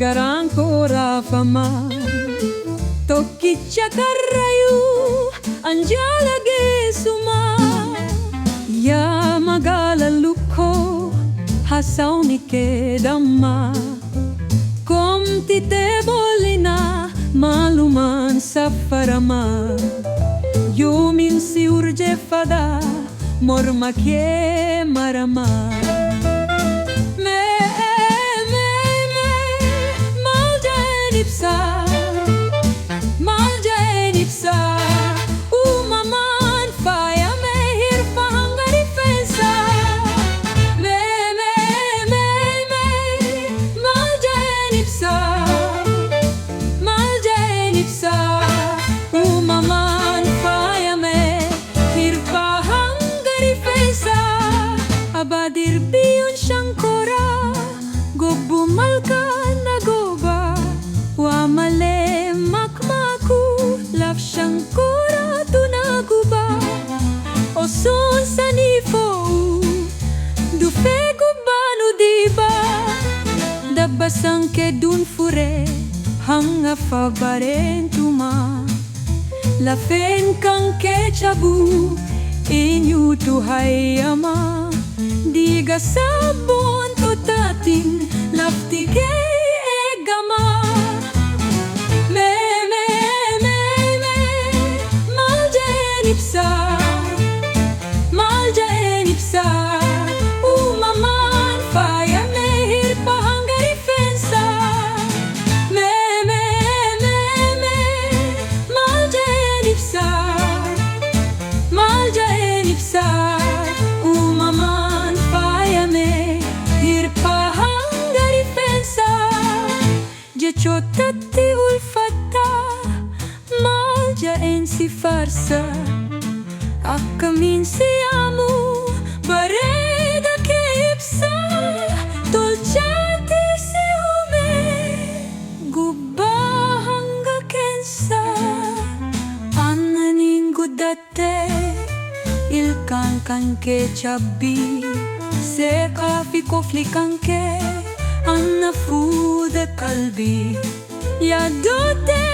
Garanko rafama Tokkicha Karrayyuu Anjala geessuma Yaa magaala lukkoo haasawni kee damma Komtitee boolina maalumaan safarama Yoomin si urjeeffadha morma kee marama Maal ja'een ibsa uumamaan faayame hirpha hanga rifeensa Maal ja'een ibsa uumamaan faayame hirpha hanga rifeensa Abadir biyyoon shankora gobbu malkaan nagooba Waa malee makmaku laf shankora tunaguba Osoon sanifoo dufee gubbaanu diba Dabbasaan kedduun fure hanga fabareentuma Lafeen kan kee cabu eenyutu hayyama Diiga saboontotaatiin lafti kee eegama Maal ja'een ibsa uumamaan faayame hirpha hanga rifeensa Maal ja'een ibsa uumamaan faayame hirpha hanga rifeensa Jechootatti ulfatta maal ja'een si faarsa Akkamiin si yaamu bareeda kee ibsa Tolchaatti si uume gubbaa hanga keessa Aannaniin guddatte ilkaan kan kee cabbii Seeqaa fi kofli kan kee anna fuudhe qalbii Yaaddootee